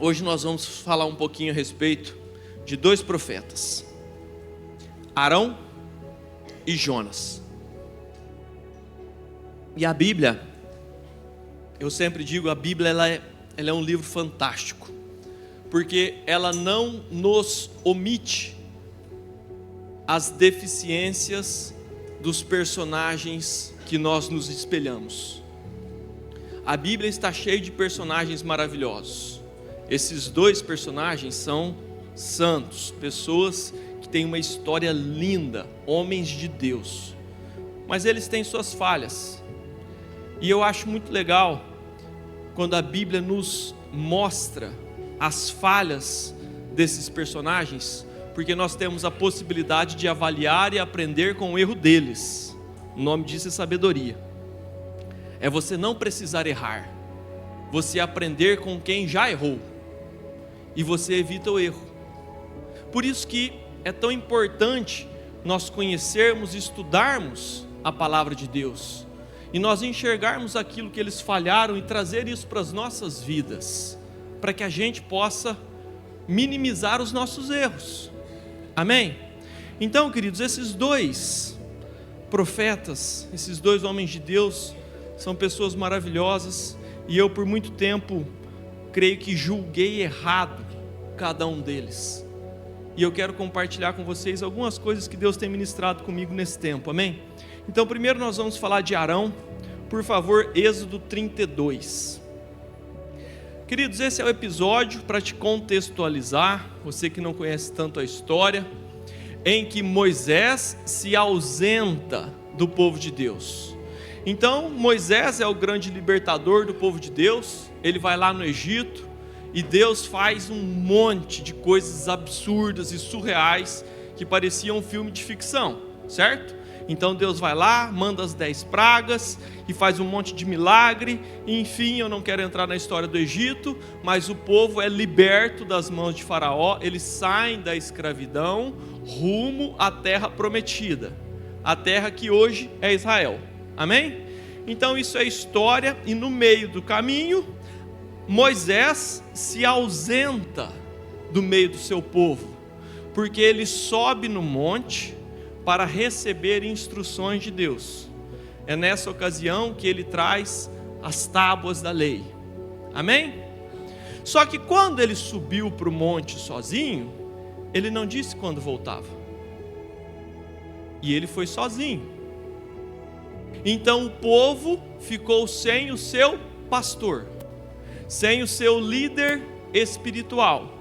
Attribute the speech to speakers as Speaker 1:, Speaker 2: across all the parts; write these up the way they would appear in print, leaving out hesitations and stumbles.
Speaker 1: Hoje nós vamos falar um pouquinho a respeito de dois profetas, Arão e Jonas. E a Bíblia, eu sempre digo, a Bíblia ela é um livro fantástico, porque ela não nos omite as deficiências dos personagens que nós nos espelhamos. A Bíblia está cheia de personagens maravilhosos. Esses dois personagens são santos, pessoas que têm uma história linda, homens de Deus. Mas eles têm suas falhas. E eu acho muito legal quando a Bíblia nos mostra as falhas desses personagens, porque nós temos a possibilidade de avaliar e aprender com o erro deles. O nome disso é sabedoria. É você não precisar errar, você aprender com quem já errou, e você evita o erro. Por isso que é tão importante nós conhecermos e estudarmos a palavra de Deus, e nós enxergarmos aquilo que eles falharam e trazer isso para as nossas vidas, para que a gente possa minimizar os nossos erros. Amém? Então, queridos, esses dois profetas, esses dois homens de Deus, são pessoas maravilhosas, e eu por muito tempo creio que julguei errado cada um deles, e eu quero compartilhar com vocês algumas coisas que Deus tem ministrado comigo nesse tempo, amém? Então primeiro nós vamos falar de Arão. Por favor, Êxodo 32. Queridos, esse é o episódio, para te contextualizar, você que não conhece tanto a história, em que Moisés se ausenta do povo de Deus. Então Moisés é o grande libertador do povo de Deus. Ele vai lá no Egito e Deus faz um monte de coisas absurdas e surreais que pareciam um filme de ficção, certo? Então Deus vai lá, manda as 10 pragas e faz um monte de milagre. E, enfim, eu não quero entrar na história do Egito, mas o povo é liberto das mãos de Faraó. Eles saem da escravidão rumo à terra prometida, a terra que hoje é Israel. Amém? Então isso é história, e no meio do caminho Moisés se ausenta do meio do seu povo, porque ele sobe no monte para receber instruções de Deus. É nessa ocasião que ele traz as tábuas da lei. Amém? Só que quando ele subiu para o monte sozinho, ele não disse quando voltava, e ele foi sozinho. Então o povo ficou sem o seu pastor, sem o seu líder espiritual,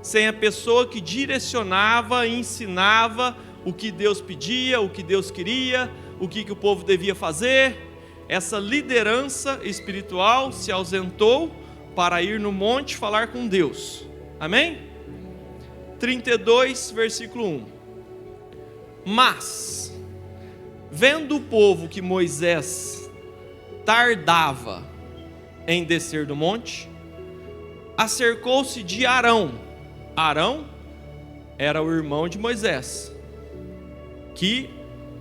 Speaker 1: sem a pessoa que direcionava e ensinava o que Deus pedia, o que Deus queria, o que o povo devia fazer. Essa liderança espiritual se ausentou para ir no monte falar com Deus. Amém? 32, versículo 1. Mas, vendo o povo que Moisés tardava em descer do monte, acercou-se de Arão. Arão era o irmão de Moisés, que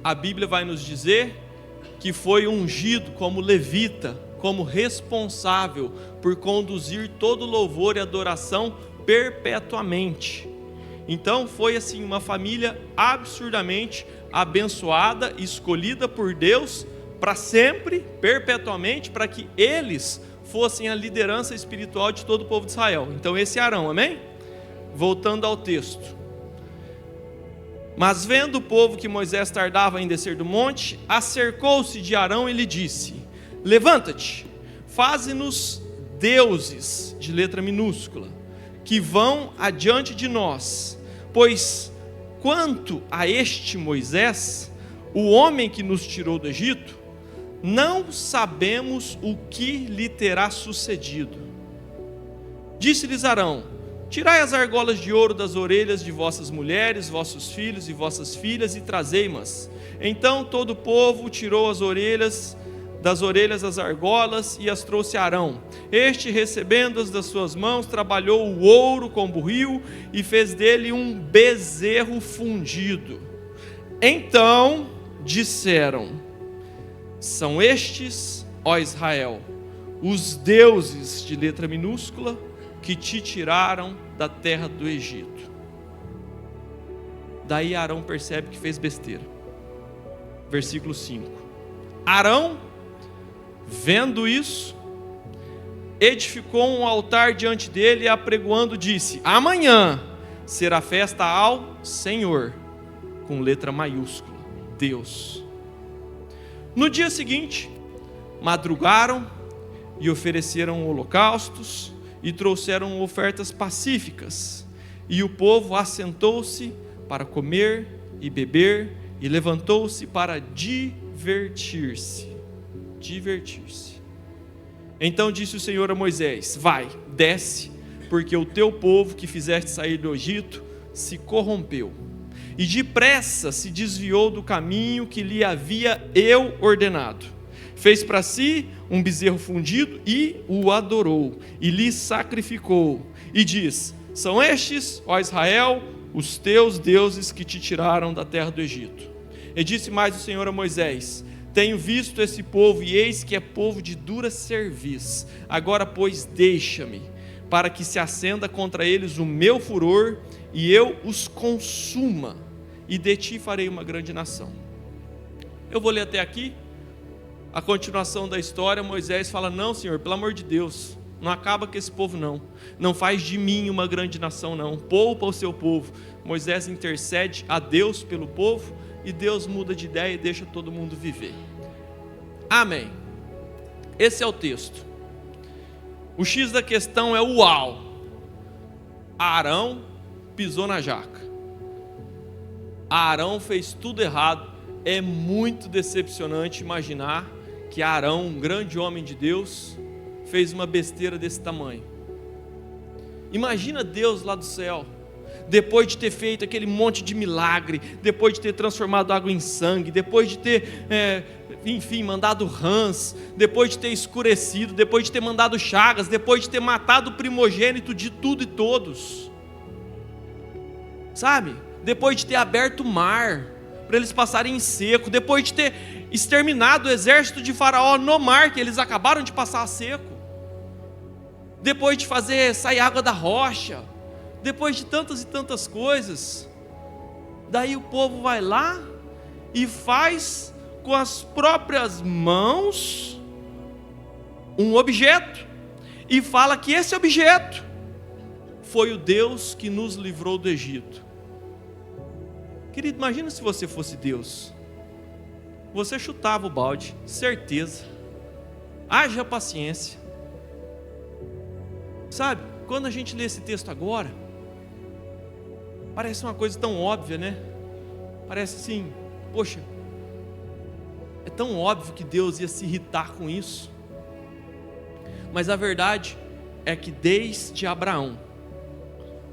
Speaker 1: a Bíblia vai nos dizer que foi ungido como levita, como responsável por conduzir todo louvor e adoração perpetuamente. Então foi assim uma família absurdamente abençoada, escolhida por Deus para sempre, perpetuamente, para que eles fossem a liderança espiritual de todo o povo de Israel. Então esse é Arão, amém? Voltando ao texto. Mas vendo o povo que Moisés tardava em descer do monte, acercou-se de Arão e lhe disse: levanta-te, faze-nos deuses, de letra minúscula, que vão adiante de nós, pois quanto a este Moisés, o homem que nos tirou do Egito, não sabemos o que lhe terá sucedido. Disse-lhes Arão: tirai as argolas de ouro das orelhas de vossas mulheres, vossos filhos e vossas filhas, e trazei-mas. Então todo o povo tirou das orelhas as argolas e as trouxe a Arão. Este, recebendo-as das suas mãos, trabalhou o ouro com buril e fez dele um bezerro fundido. Então disseram: são estes, ó Israel, os deuses, de letra minúscula, que te tiraram da terra do Egito. Daí Arão percebe que fez besteira. Versículo 5. Arão, vendo isso, edificou um altar diante dele e apregoando disse: amanhã será festa ao Senhor, com letra maiúscula, Deus. No dia seguinte, madrugaram e ofereceram holocaustos e trouxeram ofertas pacíficas, e o povo assentou-se para comer e beber e levantou-se para divertir-se. Então disse o Senhor a Moisés: vai, desce, porque o teu povo que fizeste sair do Egito se corrompeu, e depressa se desviou do caminho que lhe havia eu ordenado. Fez para si um bezerro fundido e o adorou, e lhe sacrificou, e diz: são estes, ó Israel, os teus deuses que te tiraram da terra do Egito. E disse mais o Senhor a Moisés: tenho visto esse povo, e eis que é povo de dura cerviz. Agora, pois, deixa-me, para que se acenda contra eles o meu furor, e eu os consuma, e de ti farei uma grande nação. Eu vou ler até aqui a continuação da história. Moisés fala: não, Senhor, pelo amor de Deus, não acaba com esse povo não, não faz de mim uma grande nação não, poupa o seu povo. Moisés intercede a Deus pelo povo, e Deus muda de ideia e deixa todo mundo viver. Amém. Esse é o texto. O X da questão é: uau, Arão pisou na jaca. Arão fez tudo errado. É muito decepcionante imaginar que Arão, um grande homem de Deus, fez uma besteira desse tamanho. Imagina Deus lá do céu, depois de ter feito aquele monte de milagre, depois de ter transformado água em sangue, depois de ter, mandado rãs, depois de ter escurecido, depois de ter mandado chagas, depois de ter matado o primogênito de tudo e todos, sabe? Depois de ter aberto o mar para eles passarem em seco, depois de ter exterminado o exército de Faraó no mar, que eles acabaram de passar a seco, depois de fazer sair água da rocha, depois de tantas e tantas coisas, daí o povo vai lá e faz com as próprias mãos um objeto, e fala que esse objeto foi o Deus que nos livrou do Egito. Querido, imagina se você fosse Deus, você chutava o balde, certeza. Haja paciência. Sabe, quando a gente lê esse texto agora, parece uma coisa tão óbvia, né? Parece assim, poxa, é tão óbvio que Deus ia se irritar com isso. Mas a verdade é que desde Abraão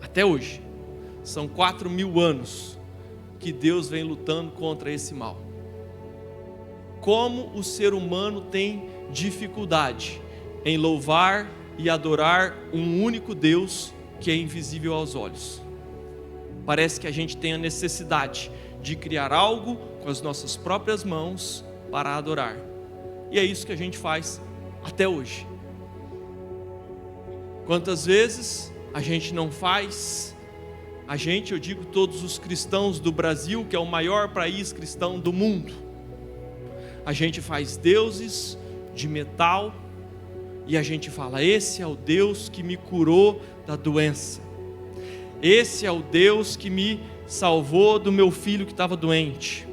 Speaker 1: até hoje, são 4.000 anos que Deus vem lutando contra esse mal. Como o ser humano tem dificuldade em louvar e adorar um único Deus que é invisível aos olhos. Parece que a gente tem a necessidade de criar algo com as nossas próprias mãos para adorar. E é isso que a gente faz até hoje. Quantas vezes a gente não faz? A gente, eu digo todos os cristãos do Brasil, que é o maior país cristão do mundo. A gente faz deuses de metal e a gente fala: esse é o Deus que me curou da doença. Esse é o Deus que me salvou do meu filho que estava doente.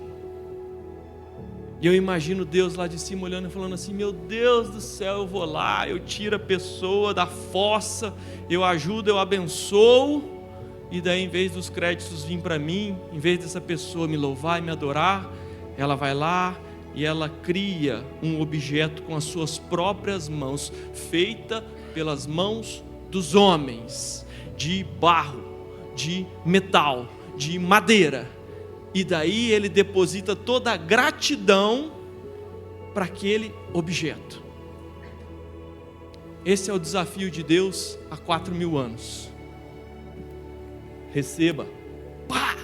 Speaker 1: E eu imagino Deus lá de cima olhando e falando assim: meu Deus do céu, eu vou lá, eu tiro a pessoa da fossa, eu ajudo, eu abençoo, e daí em vez dos créditos vir para mim, em vez dessa pessoa me louvar e me adorar, ela vai lá e ela cria um objeto com as suas próprias mãos, feita pelas mãos dos homens, de barro, de metal, de madeira, e daí ele deposita toda a gratidão para aquele objeto. Esse é o desafio de Deus há 4.000 anos. Receba. Pá!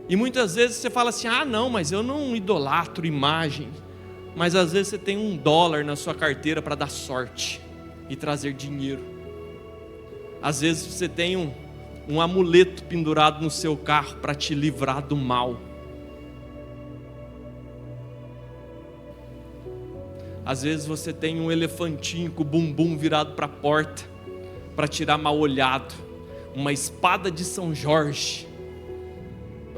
Speaker 1: E muitas vezes você fala assim: ah não, mas eu não idolatro imagem. Mas às vezes você tem $1 na sua carteira para dar sorte e trazer dinheiro. Às vezes você tem um amuleto pendurado no seu carro para te livrar do mal. Às vezes você tem um elefantinho com o bumbum virado para a porta para tirar mal olhado. Uma espada de São Jorge.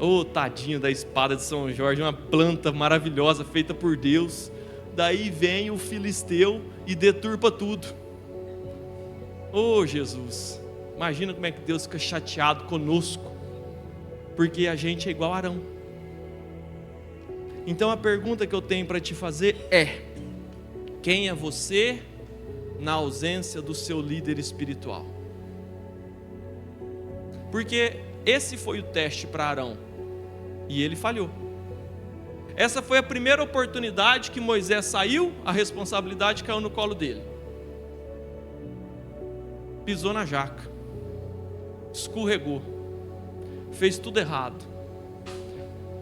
Speaker 1: Oh, tadinho da espada de São Jorge, uma planta maravilhosa feita por Deus. Daí vem o filisteu e deturpa tudo. Oh, Jesus, imagina como é que Deus fica chateado conosco, porque a gente é igual Arão. Então a pergunta que eu tenho para te fazer é: quem é você na ausência do seu líder espiritual? Porque esse foi o teste para Arão e ele falhou. Essa foi a primeira oportunidade que Moisés saiu, a responsabilidade caiu no colo dele. Pisou na jaca, escorregou, fez tudo errado,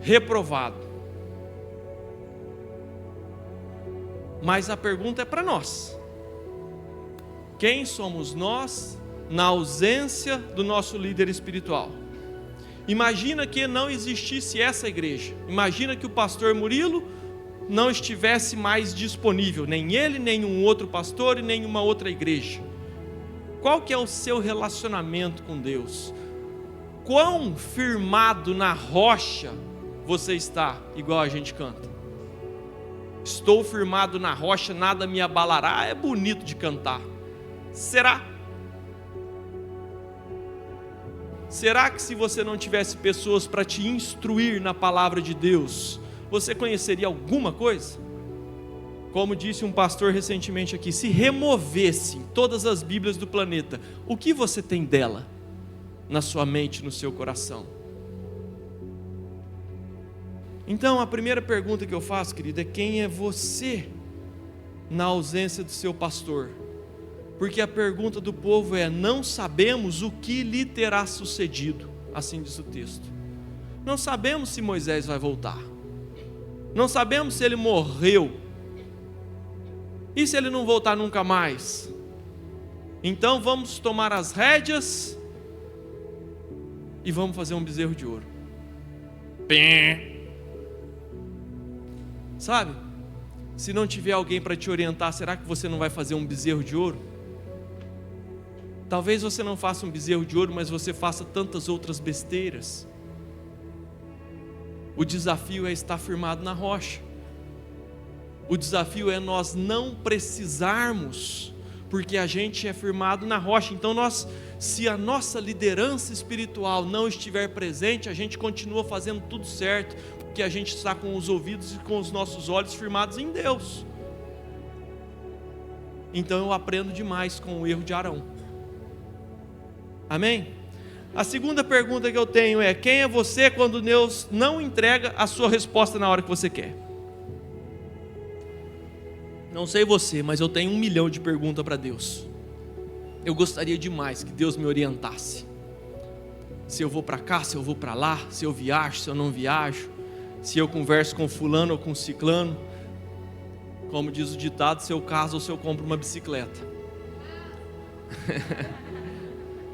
Speaker 1: reprovado. Mas a pergunta é para nós: quem somos nós na ausência do nosso líder espiritual? Imagina que não existisse essa igreja. Imagina que o pastor Murilo não estivesse mais disponível, nem ele, nem um outro pastor e nenhuma outra igreja. Qual que é o seu relacionamento com Deus? Quão firmado na rocha você está, igual a gente canta? Estou firmado na rocha, nada me abalará. É bonito de cantar. Será? Será que se você não tivesse pessoas para te instruir na palavra de Deus, você conheceria alguma coisa? Como disse um pastor recentemente aqui, se removessem todas as Bíblias do planeta, o que você tem dela na sua mente, no seu coração? Então a primeira pergunta que eu faço, querido, é: quem é você na ausência do seu pastor? Porque a pergunta do povo é: não sabemos o que lhe terá sucedido, assim diz o texto. Não sabemos se Moisés vai voltar, não sabemos se ele morreu, e se ele não voltar nunca mais? Então vamos tomar as rédeas e vamos fazer um bezerro de ouro. Sabe, se não tiver alguém para te orientar, será que você não vai fazer um bezerro de ouro? Talvez você não faça um bezerro de ouro, mas você faça tantas outras besteiras. O desafio é estar firmado na rocha. O desafio é nós não precisarmos, porque a gente é firmado na rocha. Então se a nossa liderança espiritual não estiver presente, a gente continua fazendo tudo certo, porque a gente está com os ouvidos e com os nossos olhos firmados em Deus. Então eu aprendo demais com o erro de Arão. Amém? A segunda pergunta que eu tenho é: quem é você quando Deus não entrega a sua resposta na hora que você quer? Não sei você, mas eu tenho 1 milhão de perguntas para Deus. Eu gostaria demais que Deus me orientasse. Se eu vou para cá, se eu vou para lá, se eu viajo, se eu não viajo, se eu converso com fulano ou com ciclano. Como diz o ditado, se eu caso ou se eu compro uma bicicleta.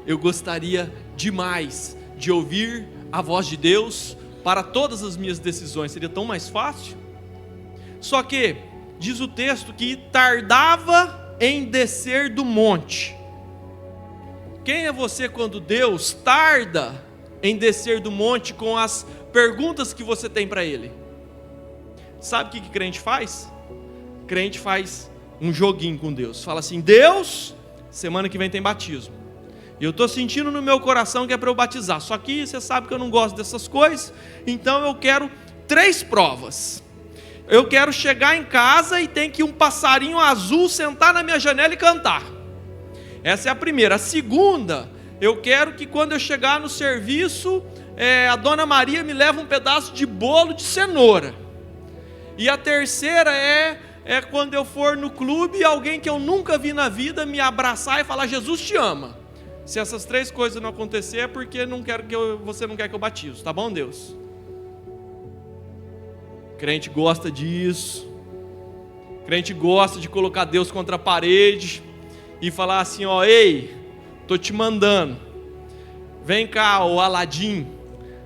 Speaker 1: Eu gostaria demais de ouvir a voz de Deus para todas as minhas decisões. Seria tão mais fácil. Só que diz o texto que tardava em descer do monte. Quem é você quando Deus tarda em descer do monte com as perguntas que você tem para Ele? Sabe o que crente faz? Crente faz um joguinho com Deus. Fala assim: Deus, semana que vem tem batismo. E eu estou sentindo no meu coração que é para eu batizar. Só que você sabe que eu não gosto dessas coisas. Então eu quero 3 provas. Eu quero chegar em casa e tem que um passarinho azul sentar na minha janela e cantar. Essa é a primeira. A segunda, eu quero que quando eu chegar no serviço, a Dona Maria me leve um pedaço de bolo de cenoura. E a terceira é quando eu for no clube, alguém que eu nunca vi na vida me abraçar e falar: Jesus te ama. Se essas 3 coisas não acontecer, é porque você não quer que eu batizo, tá bom, Deus? Crente gosta disso. Crente gosta de colocar Deus contra a parede e falar assim, ó, ei, tô te mandando, vem cá, o Aladim,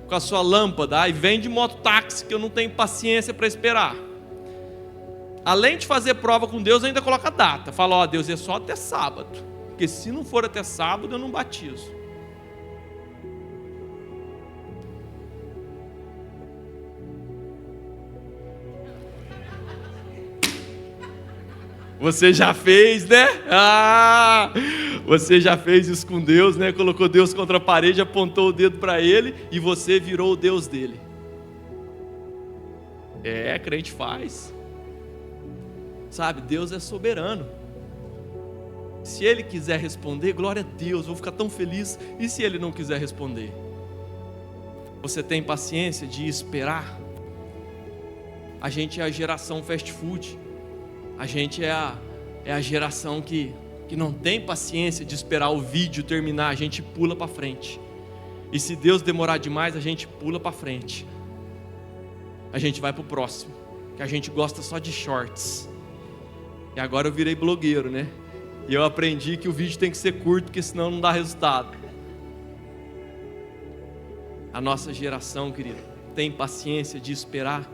Speaker 1: com a sua lâmpada, aí vem de mototáxi que eu não tenho paciência para esperar. Além de fazer prova com Deus, ainda coloca data, fala, ó, Deus, é só até sábado, porque se não for até sábado eu não batizo. Você já fez, né? Você já fez isso com Deus, né? Colocou Deus contra a parede, apontou o dedo para ele e você virou o Deus dele. Crente faz. Sabe, Deus é soberano. Se Ele quiser responder, glória a Deus, vou ficar tão feliz. E se Ele não quiser responder? Você tem paciência de esperar? A gente é a geração fast food. A gente é a geração que não tem paciência de esperar o vídeo terminar, a gente pula para frente. E se Deus demorar demais, a gente pula para frente. A gente vai para o próximo, que a gente gosta só de shorts. E agora eu virei blogueiro, né? E eu aprendi que o vídeo tem que ser curto, porque senão não dá resultado. A nossa geração, querido, tem paciência de esperar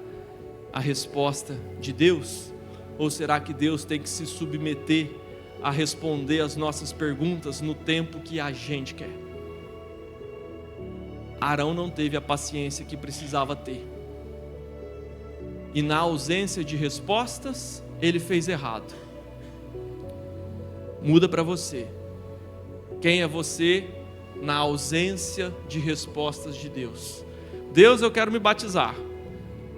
Speaker 1: a resposta de Deus? Ou será que Deus tem que se submeter a responder as nossas perguntas no tempo que a gente quer? Arão não teve a paciência que precisava ter. E na ausência de respostas, ele fez errado. Muda para você. Quem é você na ausência de respostas de Deus? Deus, eu quero me batizar.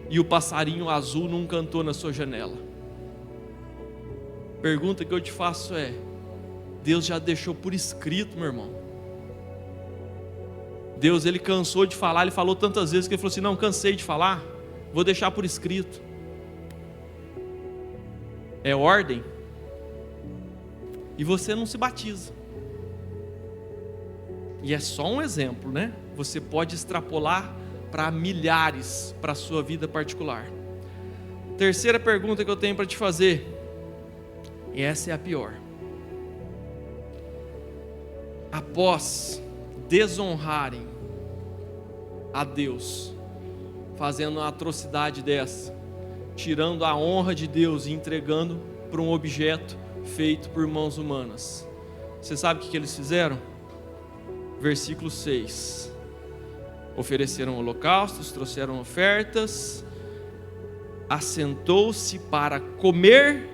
Speaker 1: E o passarinho azul não cantou na sua janela. Pergunta que eu te faço é: Deus já deixou por escrito, meu irmão? Deus, Ele cansou de falar, Ele falou tantas vezes que Ele falou assim, não, cansei de falar, vou deixar por escrito. É ordem. E você não se batiza. E é só um exemplo, né? Você pode extrapolar para milhares, para a sua vida particular. Terceira pergunta que eu tenho para te fazer, e essa é a pior. Após desonrarem a Deus, fazendo uma atrocidade dessa, tirando a honra de Deus e entregando para um objeto feito por mãos humanas, você sabe o que eles fizeram? Versículo 6: ofereceram holocaustos, trouxeram ofertas, assentou-se para comer,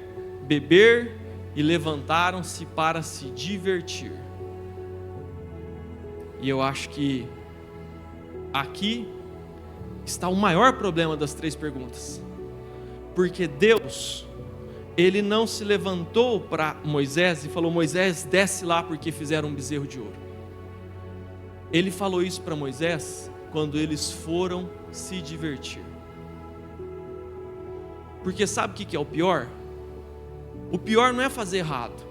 Speaker 1: beber e levantaram-se para se divertir. E eu acho que aqui está o maior problema das três perguntas, porque Deus, Ele não se levantou para Moisés e falou, Moisés, desce lá porque fizeram um bezerro de ouro. Ele falou isso para Moisés quando eles foram se divertir. Porque sabe o que é o pior? O pior não é fazer errado,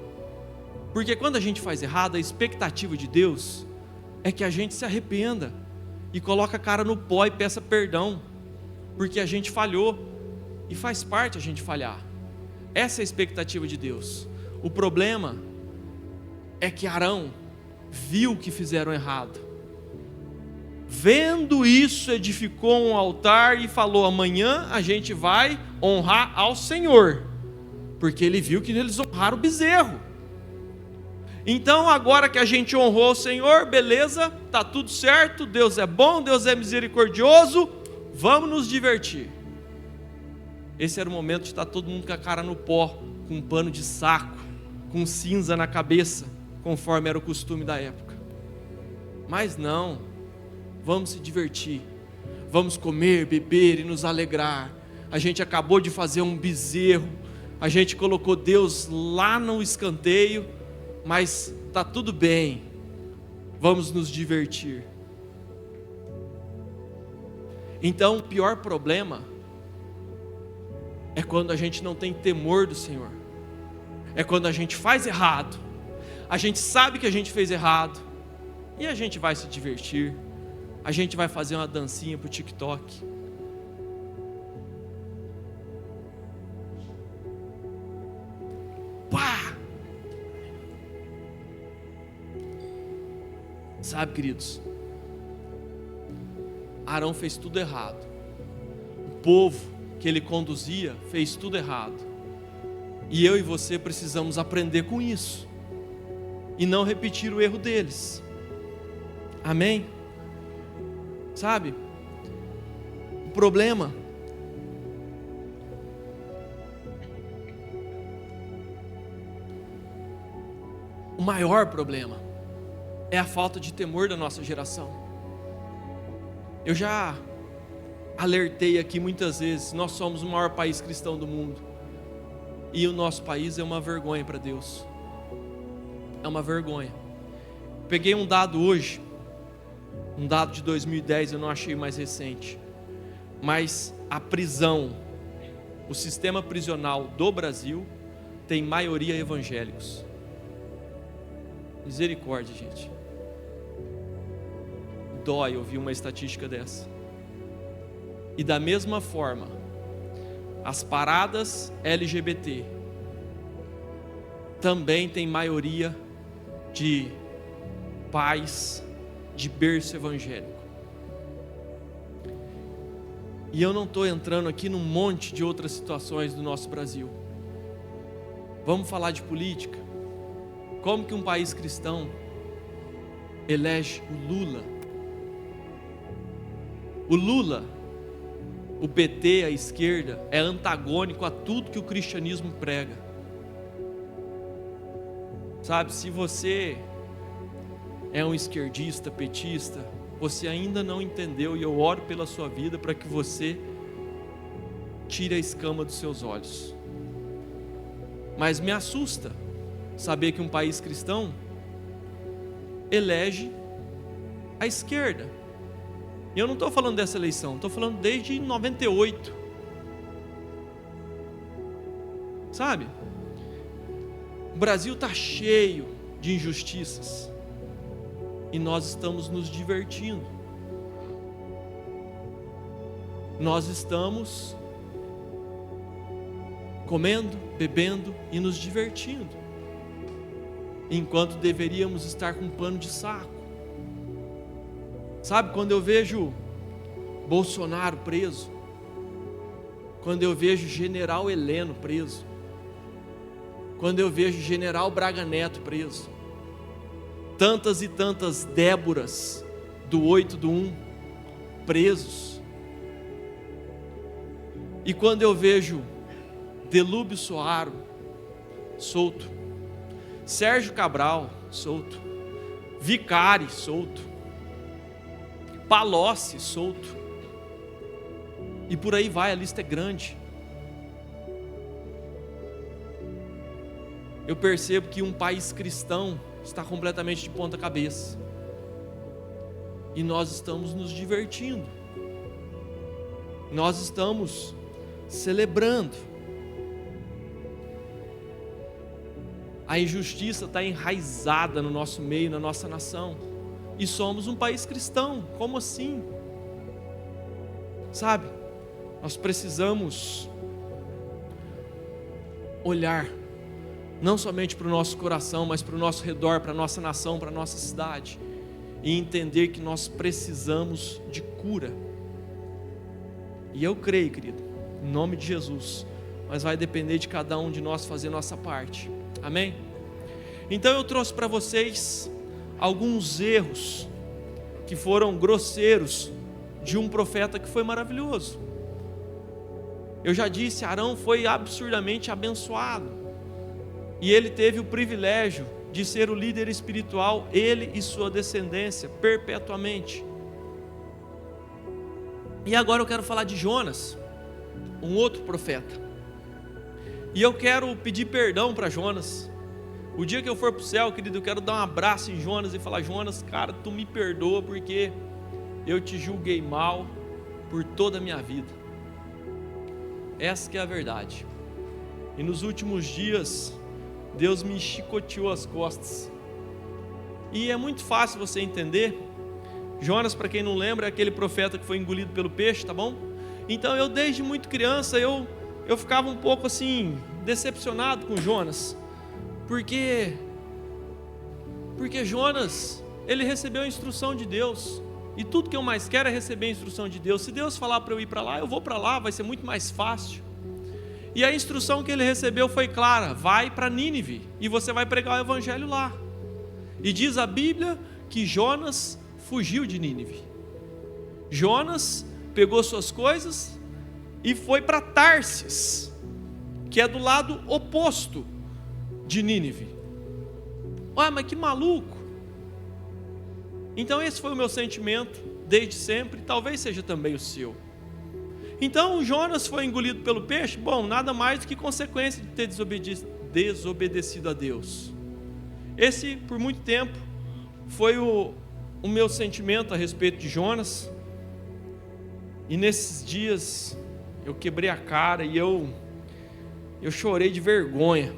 Speaker 1: porque quando a gente faz errado, a expectativa de Deus é que a gente se arrependa e coloque a cara no pó e peça perdão, porque a gente falhou, e faz parte a gente falhar. Essa é a expectativa de Deus. O problema é que Arão viu que fizeram errado. Vendo isso, edificou um altar e falou, amanhã a gente vai honrar ao Senhor, porque ele viu que eles honraram o bezerro. Então agora que a gente honrou o Senhor, beleza, está tudo certo, Deus é bom, Deus é misericordioso, vamos nos divertir. Esse era o momento de estar todo mundo com a cara no pó, com um pano de saco, com cinza na cabeça, conforme era o costume da época. Mas não, vamos se divertir, vamos comer, beber e nos alegrar. A gente acabou de fazer um bezerro, a gente colocou Deus lá no escanteio, mas está tudo bem, vamos nos divertir. Então o pior problema é quando a gente não tem temor do Senhor, é quando a gente faz errado, a gente sabe que a gente fez errado, e a gente vai se divertir, a gente vai fazer uma dancinha para o TikTok. Sabe, queridos, Arão fez tudo errado. O povo que ele conduzia fez tudo errado. E eu e você precisamos aprender com isso e não repetir o erro deles. Amém? Sabe? O problema o maior problema é a falta de temor da nossa geração. Eu já alertei aqui muitas vezes, nós somos o maior país cristão do mundo. E o nosso país é uma vergonha para Deus. É uma vergonha. Peguei um dado hoje, um dado de 2010, eu não achei mais recente. Mas a prisão, o sistema prisional do Brasil tem maioria evangélicos. Misericórdia, gente. Dói ouvir uma estatística dessa. E da mesma forma, as paradas LGBT também tem maioria de pais de berço evangélico. E eu não estou entrando aqui num monte de outras situações do nosso Brasil. Vamos falar de política? Como que um país cristão elege o Lula? O Lula, o PT, a esquerda, é antagônico a tudo que o cristianismo prega. Sabe, se você é um esquerdista, petista, você ainda não entendeu, e eu oro pela sua vida para que você tire a escama dos seus olhos. Mas me assusta saber que um país cristão elege a esquerda. E eu não estou falando dessa eleição, estou falando desde 98. Sabe? O Brasil está cheio de injustiças. E nós estamos nos divertindo. Nós estamos comendo, bebendo e nos divertindo, enquanto deveríamos estar com um pano de saco. Sabe, quando eu vejo Bolsonaro preso, quando eu vejo General Heleno preso, quando eu vejo General Braga Neto preso, tantas e tantas Déboras do 8 do 1 presos, e quando eu vejo Delúbio Soaro solto, Sérgio Cabral solto, Vicari solto, Palocci solto, e por aí vai, a lista é grande. Eu percebo que um país cristão está completamente de ponta cabeça, e nós estamos nos divertindo, nós estamos celebrando. A injustiça está enraizada no nosso meio, na nossa nação, e somos um país cristão. Como assim? Sabe, nós precisamos olhar não somente para o nosso coração, mas para o nosso redor, para a nossa nação, para a nossa cidade, e entender que nós precisamos de cura. E eu creio, querido, em nome de Jesus, mas vai depender de cada um de nós fazer nossa parte. Amém? Então eu trouxe para vocês alguns erros que foram grosseiros de um profeta que foi maravilhoso. Eu já disse, Arão foi absurdamente abençoado, e ele teve o privilégio de ser o líder espiritual, ele e sua descendência, perpetuamente. E agora eu quero falar de Jonas, um outro profeta. E eu quero pedir perdão para Jonas. O dia que eu for para o céu, querido, eu quero dar um abraço em Jonas e falar: Jonas, cara, tu me perdoa porque eu te julguei mal por toda a minha vida. Essa que é a verdade. E nos últimos dias, Deus me chicoteou as costas. E é muito fácil você entender. Jonas, para quem não lembra, é aquele profeta que foi engolido pelo peixe, tá bom? Então eu desde muito criança, eu ficava um pouco assim, decepcionado com Jonas. Porque Jonas ele recebeu a instrução de Deus. E tudo que eu mais quero é receber a instrução de Deus. Se Deus falar para eu ir para lá, eu vou para lá, vai ser muito mais fácil. E a instrução que ele recebeu foi clara: vai para Nínive e você vai pregar o evangelho lá. E diz a Bíblia que Jonas fugiu de Nínive. Jonas pegou suas coisas e foi para Tarsis, que é do lado oposto de Nínive. Olha, mas que maluco! Então esse foi o meu sentimento desde sempre, talvez seja também o seu. Então Jonas foi engolido pelo peixe, bom, nada mais do que consequência de ter desobedecido a Deus. Esse, por muito tempo, foi o meu sentimento a respeito de Jonas. E nesses dias eu quebrei a cara e eu chorei de vergonha.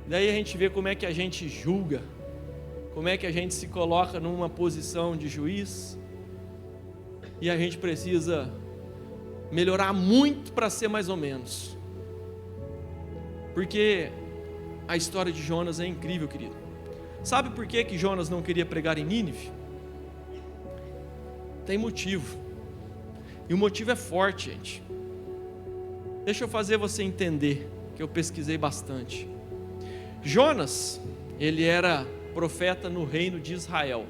Speaker 1: Daí a gente vê como é que a gente julga, como é que a gente se coloca numa posição de juiz, e a gente precisa melhorar muito para ser mais ou menos, porque a história de Jonas é incrível, querido. Sabe por que Jonas não queria pregar em Nínive? Tem motivo, e o motivo é forte, gente. Deixa eu fazer você entender, que eu pesquisei bastante. Jonas, ele era profeta no reino de Israel,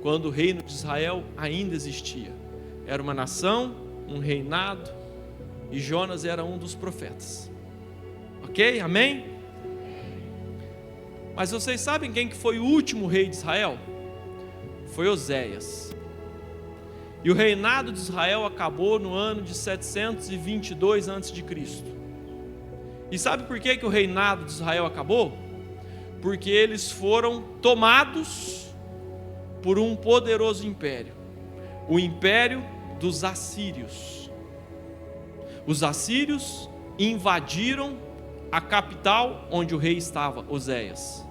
Speaker 1: quando o reino de Israel ainda existia. Era uma nação, um reinado, e Jonas era um dos profetas. Ok? Amém? Mas vocês sabem quem que foi o último rei de Israel? Foi Oséias. E o reinado de Israel acabou no ano de 722 a.C. E sabe por que o reinado de Israel acabou? Porque eles foram tomados por um poderoso império, o império dos assírios. Os assírios invadiram a capital onde o rei estava, Oséias.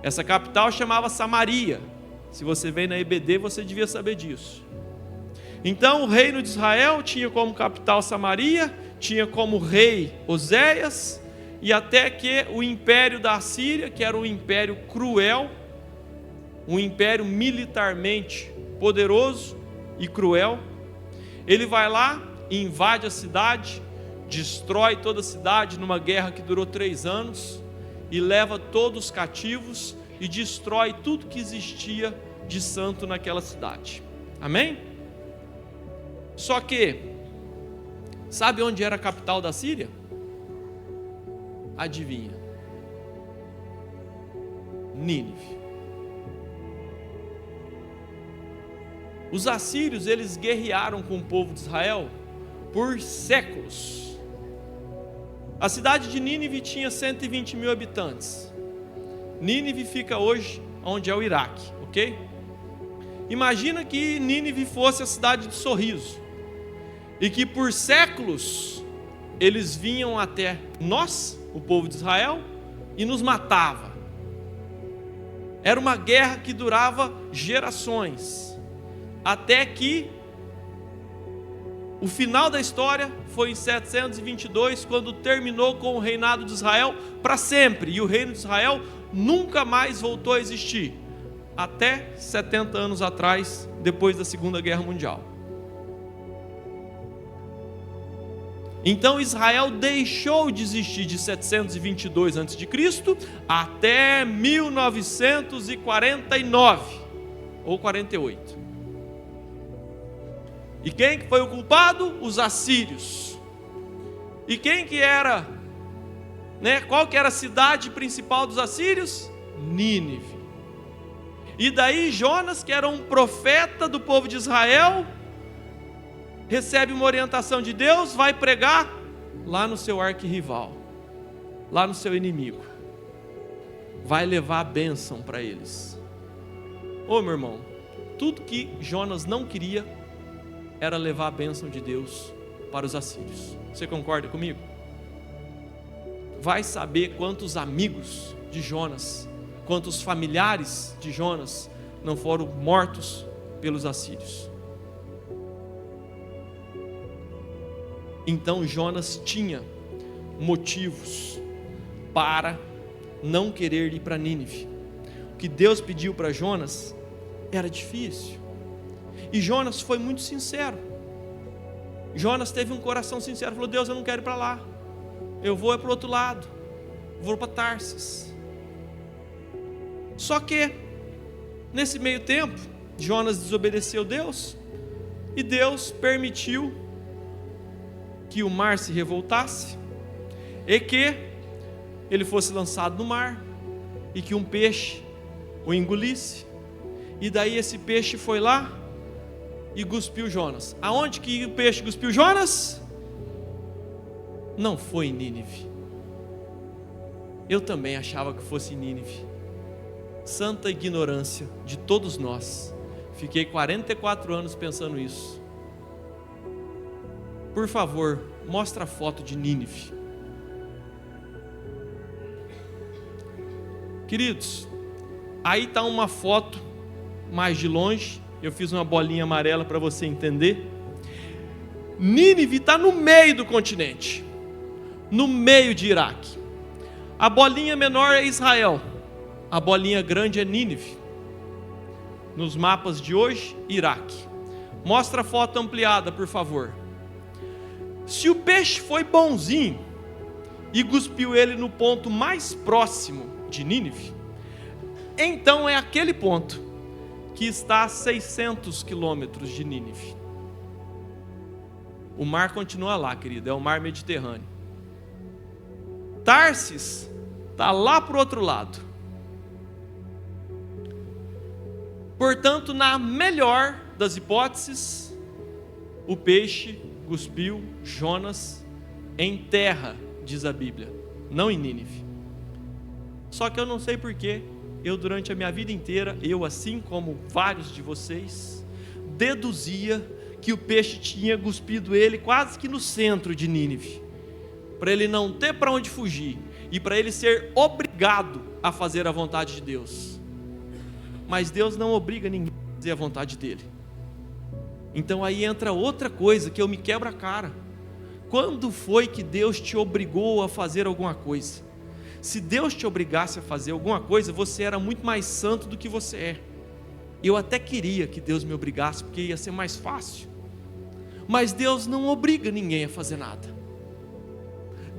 Speaker 1: Essa capital chamava Samaria. Se você vem na EBD, você devia saber disso. Então o reino de Israel tinha como capital Samaria, tinha como rei Oséias, e até que o império da Assíria, que era um império cruel, um império militarmente poderoso e cruel, ele vai lá, invade a cidade, destrói toda a cidade numa guerra que durou 3 anos, e leva todos os cativos e destrói tudo que existia de santo naquela cidade. Amém? Só que, sabe onde era a capital da Síria? Adivinha? Nínive. Os assírios, eles guerrearam com o povo de Israel por séculos. A cidade de Nínive tinha 120 mil habitantes. Nínive fica hoje onde é o Iraque, ok? Imagina que Nínive fosse a cidade de Sorriso, e que por séculos eles vinham até nós, o povo de Israel, e nos matava. Era uma guerra que durava gerações, até que o final da história foi em 722, quando terminou com o reinado de Israel para sempre, e o reino de Israel nunca mais voltou a existir, até 70 anos atrás, depois da Segunda Guerra Mundial. Então Israel deixou de existir de 722 a.C. até 1949 ou 48. E quem que foi o culpado? Os assírios. E quem que era, qual que era a cidade principal dos assírios? Nínive. E daí Jonas, que era um profeta do povo de Israel, recebe uma orientação de Deus, vai pregar lá no seu arquirrival, lá no seu inimigo, vai levar a bênção para eles. Ô meu irmão, tudo que Jonas não queria era levar a bênção de Deus para os assírios. Você concorda comigo? Vai saber quantos amigos de Jonas, quantos familiares de Jonas não foram mortos pelos assírios. Então Jonas tinha motivos para não querer ir para Nínive. O que Deus pediu para Jonas era difícil. E Jonas foi muito sincero. Jonas teve um coração sincero, falou: Deus, eu não quero ir para lá, eu vou para o outro lado, vou para Tarsis. Só que nesse meio tempo Jonas desobedeceu a Deus, e Deus permitiu que o mar se revoltasse, e que ele fosse lançado no mar, e que um peixe o engolisse. E daí esse peixe foi lá e cuspiu Jonas. Aonde que o peixe cuspiu Jonas? Não foi em Nínive. Eu também achava que fosse em Nínive. Santa ignorância de todos nós. Fiquei 44 anos pensando isso. Por favor, mostra a foto de Nínive. Queridos, aí está uma foto mais de longe. Eu fiz uma bolinha amarela para você entender. Nínive está no meio do continente, no meio de Iraque. A bolinha menor é Israel, a bolinha grande é Nínive. Nos mapas de hoje, Iraque. Mostra a foto ampliada, por favor. Se o peixe foi bonzinho e cuspiu ele no ponto mais próximo de Nínive, então é aquele ponto que está a 600 quilômetros de Nínive. O mar continua lá, querido, é o mar Mediterrâneo. Tarsis está lá para o outro lado. Portanto, na melhor das hipóteses, o peixe cuspiu Jonas em terra, diz a Bíblia, não em Nínive. Só que eu não sei porquê, eu durante a minha vida inteira, eu assim como vários de vocês, deduzia que o peixe tinha cuspido ele quase que no centro de Nínive, para ele não ter para onde fugir, e para ele ser obrigado a fazer a vontade de Deus. Mas Deus não obriga ninguém a fazer a vontade dele. Então aí entra outra coisa que eu me quebro a cara. Quando foi que Deus te obrigou a fazer alguma coisa? Se Deus te obrigasse a fazer alguma coisa, você era muito mais santo do que você é. Eu até queria que Deus me obrigasse, porque ia ser mais fácil. Mas Deus não obriga ninguém a fazer nada.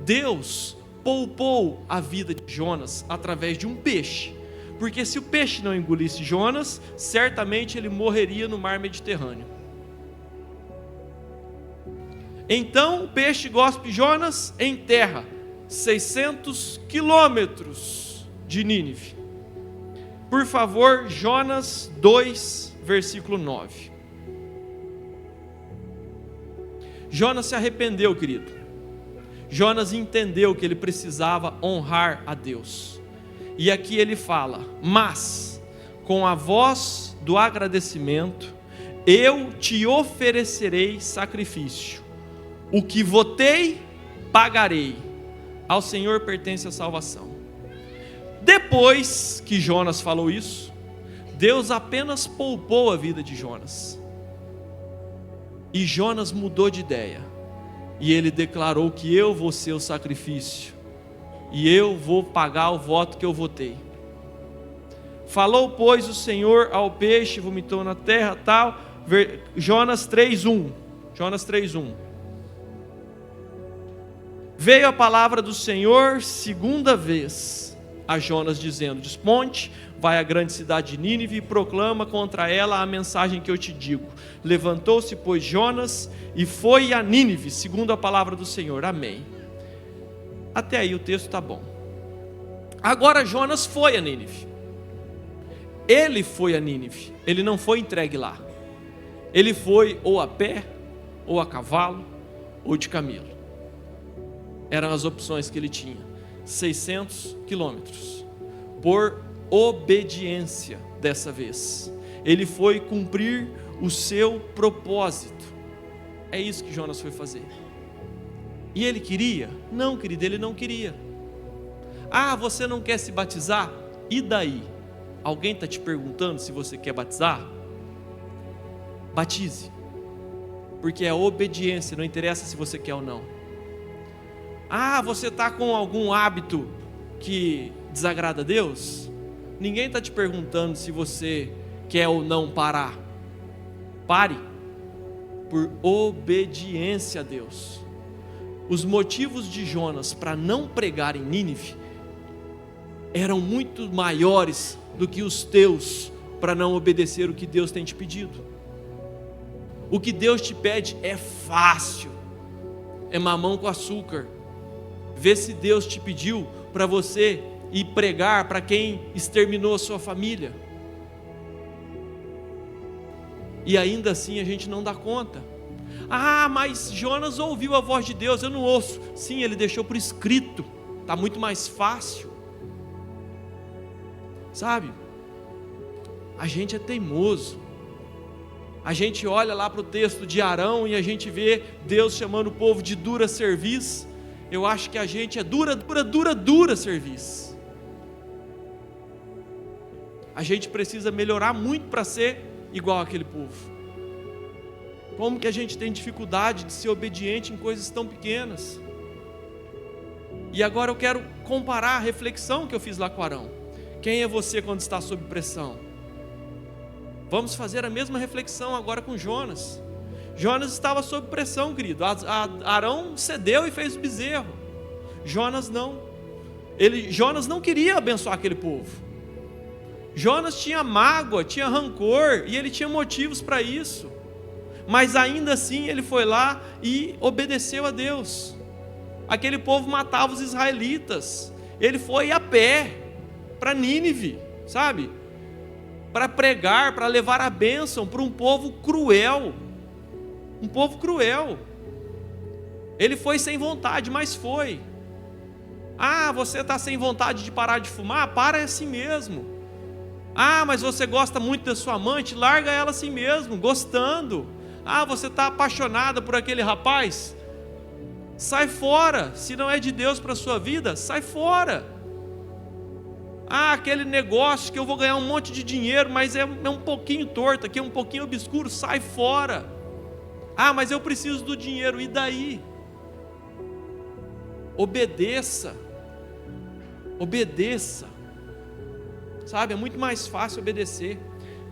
Speaker 1: Deus poupou a vida de Jonas através de um peixe, porque se o peixe não engolisse Jonas, certamente ele morreria no mar Mediterrâneo. Então o peixe cospe Jonas em terra, 600 quilômetros de Nínive. Por favor, Jonas 2, versículo 9. Jonas se arrependeu, querido. Jonas entendeu que ele precisava honrar a Deus. E aqui ele fala: mas com a voz do agradecimento eu te oferecerei sacrifício, o que votei pagarei, ao Senhor pertence a salvação. Depois que Jonas falou isso, Deus apenas poupou a vida de Jonas, e Jonas mudou de ideia, e ele declarou que eu vou ser o sacrifício, e eu vou pagar o voto que eu votei. Falou, pois, o Senhor ao peixe, vomitou na terra, tal. Jonas 3:1. Jonas 3:1. Veio a palavra do Senhor segunda vez a Jonas, dizendo: desponte, vai à grande cidade de Nínive e proclama contra ela a mensagem que eu te digo. Levantou-se, pois, Jonas e foi a Nínive, segundo a palavra do Senhor. Amém. Até aí o texto está bom. Agora Jonas foi a Nínive. Ele foi a Nínive, ele não foi entregue lá. Ele foi ou a pé, ou a cavalo, ou de camelo. Eram as opções que ele tinha. 600 quilômetros. Por obediência dessa vez. Ele foi cumprir o seu propósito. É isso que Jonas foi fazer. E ele queria? Não, querido, ele não queria. Ah, você não quer se batizar? E daí? Alguém está te perguntando se você quer batizar? Batize. Porque é obediência, não interessa se você quer ou não. Ah, você está com algum hábito que desagrada a Deus? Ninguém está te perguntando se você quer ou não parar. Pare, por obediência a Deus. Os motivos de Jonas para não pregar em Nínive eram muito maiores do que os teus para não obedecer o que Deus tem te pedido. O que Deus te pede é fácil, é mamão com açúcar. Vê se Deus te pediu para você ir pregar para quem exterminou a sua família. E ainda assim a gente não dá conta. Ah, mas Jonas ouviu a voz de Deus, eu não ouço. Sim, ele deixou por escrito, está muito mais fácil. Sabe, a gente é teimoso. A gente olha lá para o texto de Arão e a gente vê Deus chamando o povo de dura serviço. Eu acho que a gente é dura serviço. A gente precisa melhorar muito para ser igual àquele povo. Como que a gente tem dificuldade de ser obediente em coisas tão pequenas? E agora eu quero comparar a reflexão que eu fiz lá com Arão. Quem é você quando está sob pressão? Vamos fazer a mesma reflexão agora com Jonas. Jonas estava sob pressão, querido. Arão cedeu e fez o bezerro. Jonas não. Jonas não queria abençoar aquele povo. Jonas tinha mágoa, tinha rancor, e ele tinha motivos para isso. Mas ainda assim ele foi lá e obedeceu a Deus. Aquele povo matava os israelitas. Ele foi a pé para Nínive, sabe? Para pregar, para levar a bênção para um povo cruel. Um povo cruel. Ele foi sem vontade, mas foi. Ah, você está sem vontade de parar de fumar? Para assim mesmo. Ah, mas você gosta muito da sua amante? Larga ela assim mesmo, gostando. Ah, você está apaixonada por aquele rapaz? Sai fora. Se não é de Deus para a sua vida, sai fora. Ah, aquele negócio que eu vou ganhar um monte de dinheiro, mas é um pouquinho torto aqui, é um pouquinho obscuro, sai fora. Ah, mas eu preciso do dinheiro, e daí? Obedeça. Obedeça. Sabe, é muito mais fácil obedecer.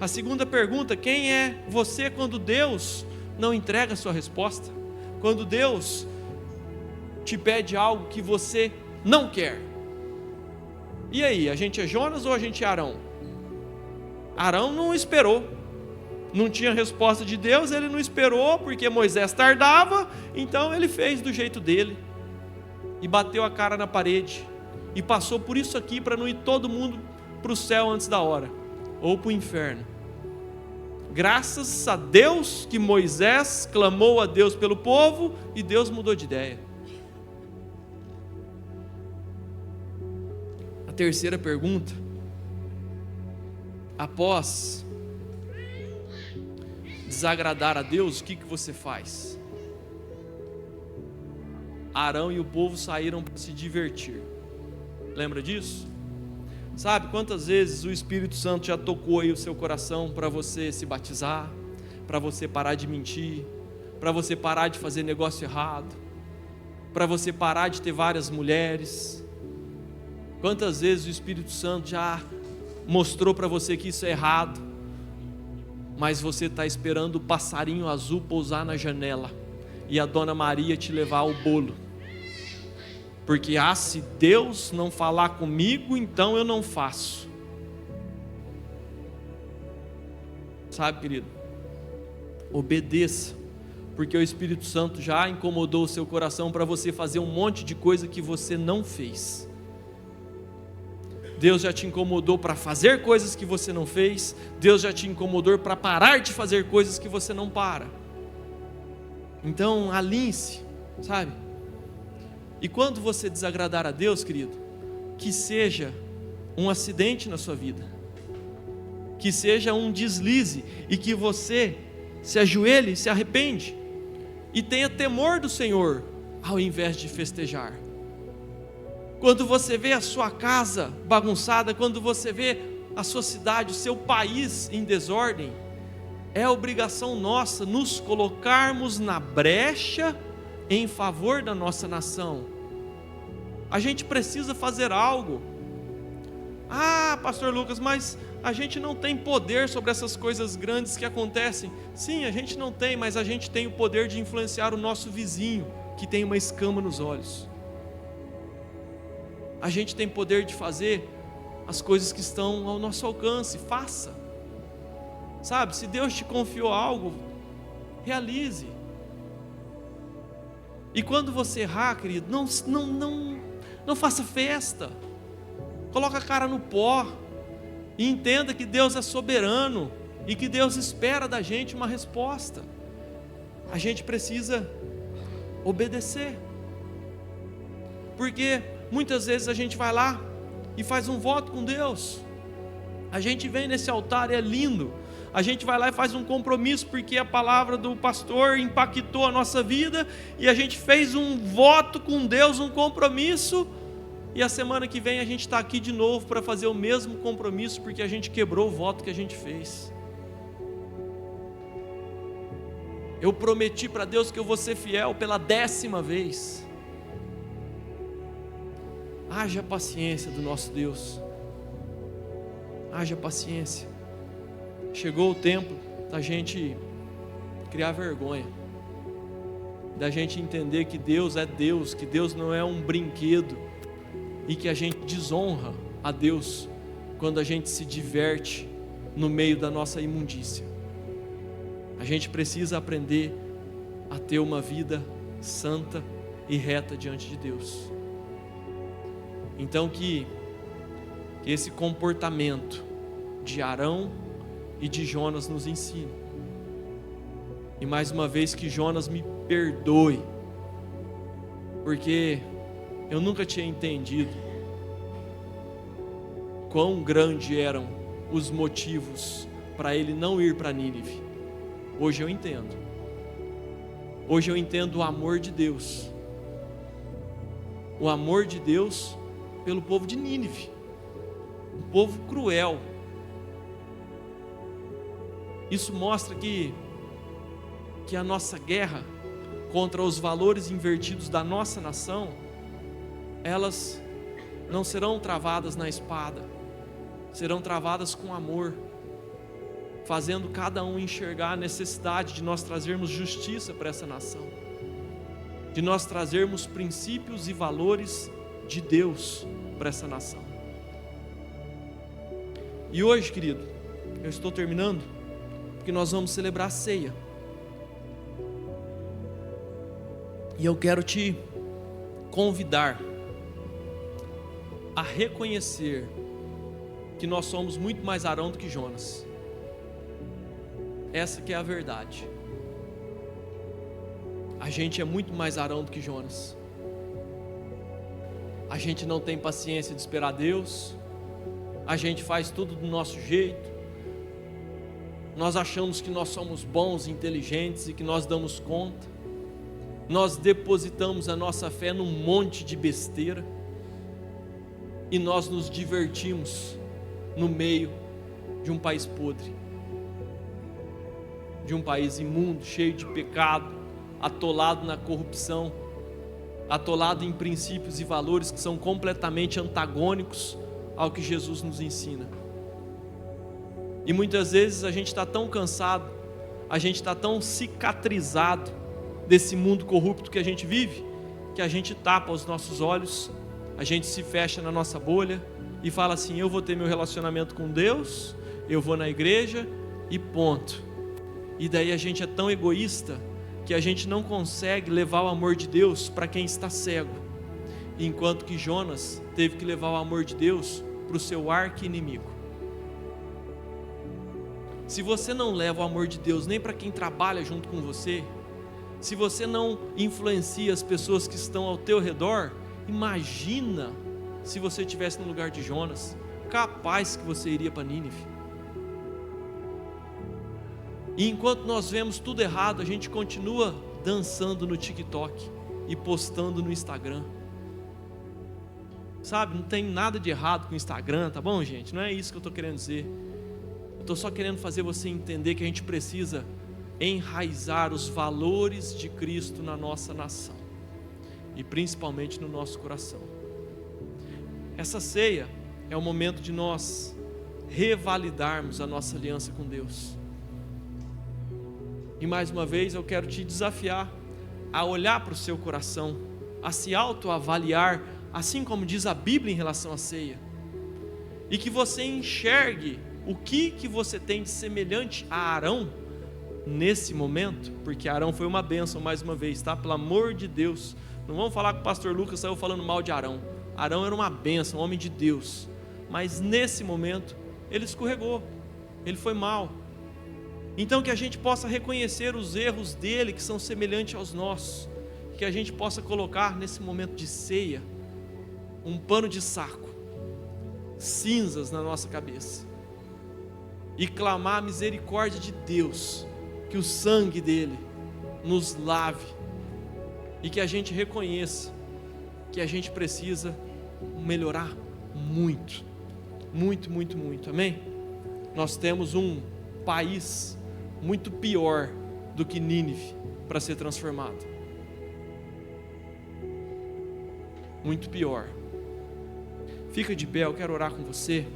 Speaker 1: A segunda pergunta: quem é você quando Deus não entrega a sua resposta? Quando Deus te pede algo que você não quer? E aí, a gente é Jonas ou a gente é Arão? Arão não esperou. Não tinha resposta de Deus, ele não esperou, porque Moisés tardava, então ele fez do jeito dele. E bateu a cara na parede. E passou por isso aqui, para não ir todo mundo para o céu antes da hora, ou para o inferno. Graças a Deus que Moisés clamou a Deus pelo povo, e Deus mudou de ideia. A terceira pergunta: após desagradar a Deus, o que você faz? Arão e o povo saíram para se divertir. Lembra disso? Sabe quantas vezes o Espírito Santo já tocou aí o seu coração para você se batizar, para você parar de mentir, para você parar de fazer negócio errado, para você parar de ter várias mulheres? Quantas vezes o Espírito Santo já mostrou para você que isso é errado, mas você está esperando o passarinho azul pousar na janela e a Dona Maria te levar o bolo? Porque se Deus não falar comigo, então eu não faço. Sabe, querido? Obedeça, porque o Espírito Santo já incomodou o seu coração para você fazer um monte de coisa que você não fez. Deus já te incomodou para fazer coisas que você não fez. Deus já te incomodou para parar de fazer coisas que você não para. Então alinhe-se, sabe? E quando você desagradar a Deus, querido, que seja um acidente na sua vida, que seja um deslize, e que você se ajoelhe, se arrepende e tenha temor do Senhor, ao invés de festejar. Quando você vê a sua casa bagunçada, quando você vê a sua cidade, o seu país em desordem, é obrigação nossa nos colocarmos na brecha em favor da nossa nação. A gente precisa fazer algo. Ah, pastor Lucas, mas a gente não tem poder sobre essas coisas grandes que acontecem. Sim, a gente não tem, mas a gente tem o poder de influenciar o nosso vizinho que tem uma escama nos olhos. A gente tem poder de fazer as coisas que estão ao nosso alcance. Faça. Sabe, se Deus te confiou algo, realize. E quando você errar, querido, não faça festa. Coloca a cara no pó e entenda que Deus é soberano e que Deus espera da gente uma resposta. A gente precisa obedecer, porque muitas vezes a gente vai lá e faz um voto com Deus. A gente vem nesse altar e é lindo. A gente vai lá e faz um compromisso porque a palavra do pastor impactou a nossa vida e a gente fez um voto com Deus, um compromisso. E a semana que vem a gente está aqui de novo para fazer o mesmo compromisso porque a gente quebrou o voto que a gente fez. Eu prometi para Deus que eu vou ser fiel pela 10ª vez. Haja paciência do nosso Deus. Haja paciência. Chegou o tempo da gente criar vergonha, da gente entender que Deus é Deus, que Deus não é um brinquedo, e que a gente desonra a Deus quando a gente se diverte no meio da nossa imundícia. A gente precisa aprender a ter uma vida santa e reta diante de Deus. Então que esse comportamento de Arão e de Jonas nos ensine. E mais uma vez que Jonas me perdoe, porque eu nunca tinha entendido quão grande eram os motivos para ele não ir para Nínive. Hoje eu entendo. Hoje eu entendo o amor de Deus. O amor de Deus pelo povo de Nínive. Um povo cruel. Isso mostra que a nossa guerra contra os valores invertidos da nossa nação, elas não serão travadas na espada, serão travadas com amor, fazendo cada um enxergar a necessidade de nós trazermos justiça para essa nação, de nós trazermos princípios e valores de Deus para essa nação. E hoje, querido, eu estou terminando, porque nós vamos celebrar a ceia, e eu quero te convidar a reconhecer que nós somos muito mais Arão do que Jonas. Essa que é a verdade. A gente é muito mais Arão do que Jonas. A gente não tem paciência de esperar Deus. A gente faz tudo do nosso jeito. Nós achamos que nós somos bons, inteligentes e que nós damos conta. Nós depositamos a nossa fé num monte de besteira e nós nos divertimos no meio de um país podre, de um país imundo, cheio de pecado, atolado na corrupção, atolado em princípios e valores que são completamente antagônicos ao que Jesus nos ensina. E muitas vezes a gente está tão cansado, a gente está tão cicatrizado desse mundo corrupto que a gente vive, que a gente tapa os nossos olhos, a gente se fecha na nossa bolha e fala assim: eu vou ter meu relacionamento com Deus, eu vou na igreja e ponto. E daí a gente é tão egoísta que a gente não consegue levar o amor de Deus para quem está cego, enquanto que Jonas teve que levar o amor de Deus para o seu arqui-inimigo. Se você não leva o amor de Deus nem para quem trabalha junto com você, se você não influencia as pessoas que estão ao teu redor, imagina se você estivesse no lugar de Jonas, capaz que você iria para Nínive. E enquanto nós vemos tudo errado, a gente continua dançando no TikTok e postando no Instagram. Sabe, não tem nada de errado com o Instagram, tá bom, gente? Não é isso que eu estou querendo dizer. Eu estou só querendo fazer você entender que a gente precisa enraizar os valores de Cristo na nossa nação e principalmente no nosso coração. Essa ceia é o momento de nós revalidarmos a nossa aliança com Deus. E mais uma vez eu quero te desafiar a olhar para o seu coração, a se autoavaliar, assim como diz a Bíblia em relação à ceia, e que você enxergue o que você tem de semelhante a Arão nesse momento, porque Arão foi uma bênção mais uma vez, tá? Pelo amor de Deus, não vamos falar que o pastor Lucas saiu falando mal de Arão. Arão era uma bênção, um homem de Deus, mas nesse momento ele escorregou, ele foi mal. Então que a gente possa reconhecer os erros dele, que são semelhantes aos nossos, que a gente possa colocar nesse momento de ceia um pano de saco, cinzas na nossa cabeça, e clamar a misericórdia de Deus, que o sangue dele nos lave, e que a gente reconheça que a gente precisa melhorar muito, muito, muito, muito, amém? Nós temos um país muito pior do que Nínive para ser transformado, muito pior. Fica de pé, eu quero orar com você.